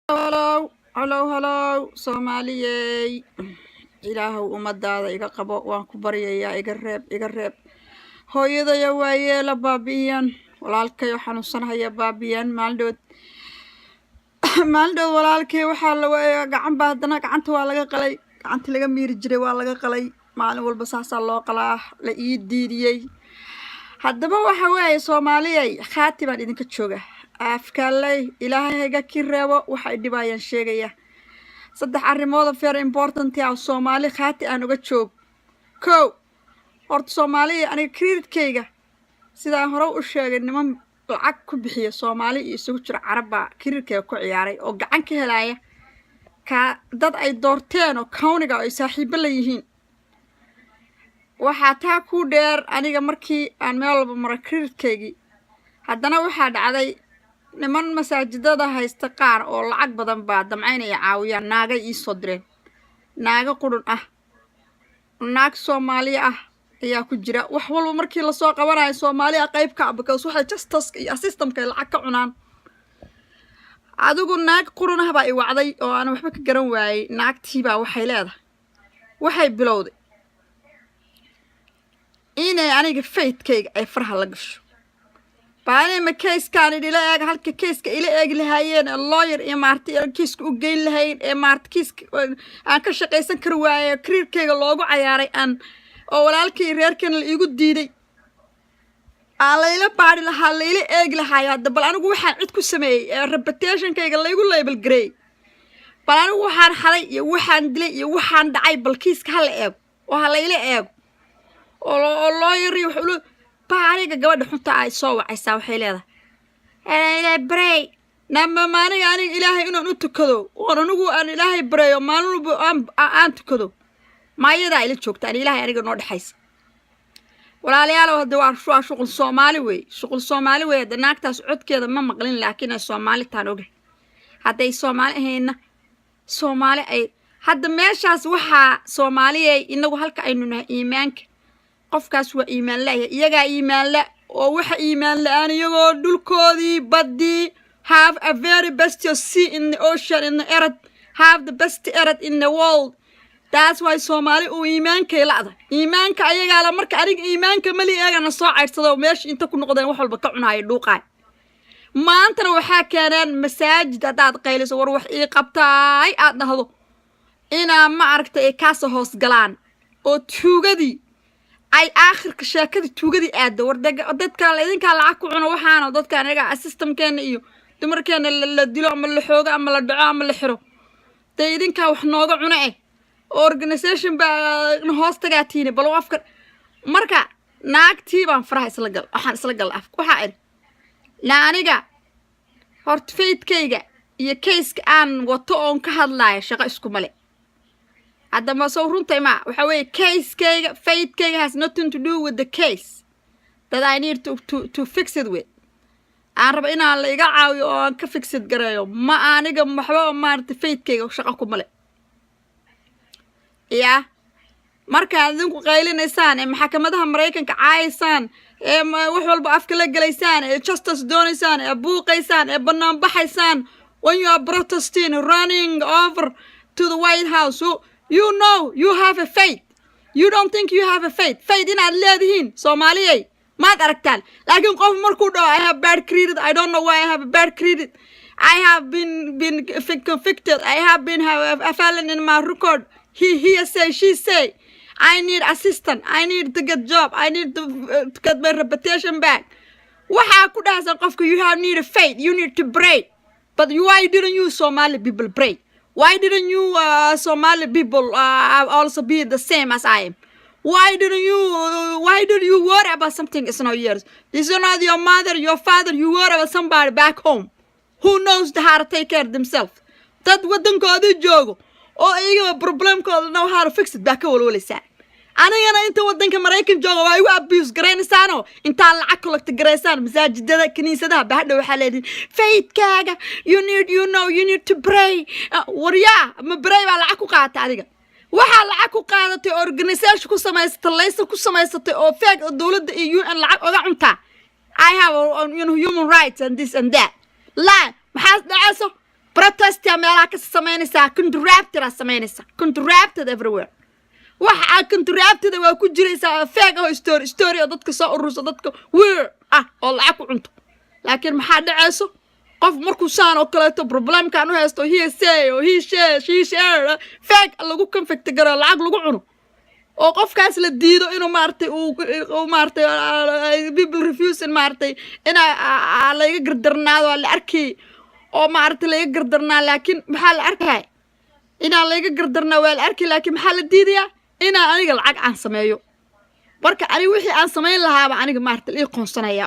Hello, hello, hello, Soomaaliyey. Ilaahow ummadaada iga qabo waan ku baryayaa iga reeb. Hooyadaya waaye la baabi'iyaan. Walaalkayo xanuunsanaya baabi'iyaan maaldood. Maaldood walaalkay waxaa la waayay gacan baa haddana gacanta waa laga qalay. Gacanta laga miiri jiray waa laga qalay. Maalin walba saasaa loo qalaa la ii diidiyay. Haddaba waxa weeye Soomaaliyey khaati baan idinka jooga. afkaalay ilaahay hayga ki reebo waxay dhibayaan sheegaya saddex arrimood oo very important ah Soomaali khaati aan uga joog kow horta Soomaaliya aniga credit-kayga sidaan hore u sheegay niman lacag ku bixiya Soomaali iyo isugu jira Caraba credit-kayga ku ciyaaray oo gacan ka helaya ka dad ay doorteen oo county-ga ay saaxiibo la yihiin waxa taa ku dheer aniga markii aan meel walba maray credit-kaygi haddana waxa dhacday niman masaajidada haysta qaar oo lacag badan baa damcaynaya caawiyaan naaga ii soo direen naaga qurun ah naag Soomaali ah ayaa ku jira wax walba markii la soo qabanayo Soomaaliya qayb ka because waxay justice iyo systemka lacag ka cunaan adigu naag qurun ah baa i wacday oo aan waxba ka garan waayay naagtii baa waxay leedahay waxay bilowday inay aniga faith-kayga ay farha la gasho baani ma case kan ila eeg halka case ka ila eeg lahaayeen lawyer iyo maartay case u geyn lahayn ee maartay case aan ka shaqeysan kar waaye career-kayga loogu cayaaray aan oo walaalkii reerkan la igu diiday aalayla baari lahaa layla eeg lahaay hadda bal anigu waxaan cid ku sameeyay reputation-kayga la igu label gareey bal anigu waxaan xalay iyo waxaan dilay iyo waxaan dhacay bal case-ka hal eeg oo halayla eeg oo lawyer iyo wuxuu baariga gabadha xunta ay soo wacaysaa waxay leedahay ilaahay baray nama maaniga aniga ilaahay inaan u tukado oo anigu aan ilaahay barayo maalin walba aan tukado maayada ila joogta aan ilaahay aniga noo dhaxaysa walaalayaal hadda waa shuqul Soomaali way hadda naagtaas codkeeda ma maqlin laakiin ay Soomaali taan oge hadday Soomaali ahayna Soomaali ay hadda meeshaas waxa Soomaaliyay inagu halka aynu nahay iimaanka qofkaas waa iimaan laayahay iyaga iimaan la oo waxa iimaan la'aan iyagoo dhulkoodii badii have a very best sea in the ocean in the earth have the best earth in the world that's why Somali uu iimaanka ilaada iimaanka ayaga la marka aniga iimaanka mali eegana soo cayrsado meesha inta ku noqdeen wax walba ka cunaayo dhuuqay maantana waxa keenan masaajid hadaad qayliso war wax ii qabtay aad dhahdo ina ma aragtay ka soo hoos galaan oo tuugadii ay aakhirka sheekada tuugadii aad dadka idinka lacag ku cuno waxaana dadka anaga systemkeena iyo dumarkeena la dilo ama la xooga ama la dhaco ama la xiro idinka wax nooga cuno organization baa hoos tagaatiina bal afkar marka naagtii baan faraha isla gal waxaan isla gal afka waxa ay la aniga hort faith-kayga iyo case-ka aan wato oo ka hadlayo shaqo isku male hadda ma soo runtay ma waxa weeye case-kayga faith-kayga has nothing to do with the case that I need to fix it with aan raba inaan la iga caawiyo oo aan ka fix it gareeyo ma aniga waxba maartay faith-kayga shaqo ku male ya marka adinku qaylinaysaan ee maxkamadaha Mareykanka caayisaan ee wax walba afka la galaysaan ee justice doonaysaan ee buuqaysaan ee banaan baxaysaan when you are protesting running over to the White House you know you have a faith you don't think you have a faith in aad leedihiin Soomaaliyey maad aragtaan laakiin qof markuu dhaw I have bad credit I don't know why I have a bad credit I have been convicted I have been a felon in my record he say she say I need assistance I need to get job I need to get my reputation back waxa ku dhahsan qofka you have need a faith you need to pray but why didn't you Somali people pray why didn't you Somali people also be the same as I am why did you worry about something it's not yours this is not your mother your father you worry about somebody back home who knows how to take care of themselves dad wadankooda joogo oo iyaga problemkooda know how to fix it back walwaleysa anigana inta wadanka Mareykan joogo waa igu abuse gareynaysaan inta lacag collect gareysaan masaajidada kaniisadaha bahadhow waxa leedin faith-kaaga you need to pray warya ma pray baa lacag ku qaata adiga waxa lacag ku qaadatay organization ku samaysatay laysan ku samaysatay oo fake dawladda iyo UN lacag oga cunta I have human rights and this and that la maxaa dhacayso protest يا ملاك السمينسا contracted everywhere waxa contracted waa ku jiraysaa fake story oo dadka soo urursa dadka weer oo lacag ku cunto laakiin maxaa dhacayso qof markuu saan oo kale to problem kan u haysto he say oo he share fake lagu conflict garo lacag lagu cuno oo qofkaas la diido inuu maartay uu maartay people refuse maartay ina la iga gardarnaado la arkay oo maartay la iga gardarnaa laakiin maxaa la arkay ina la iga gardarnaa waa la arkay laakiin maxaa la diidayaa ina aniga lacag aan sameeyo marka ani wixii aan sameyn lahaaba aniga maartay ii qoonsanaya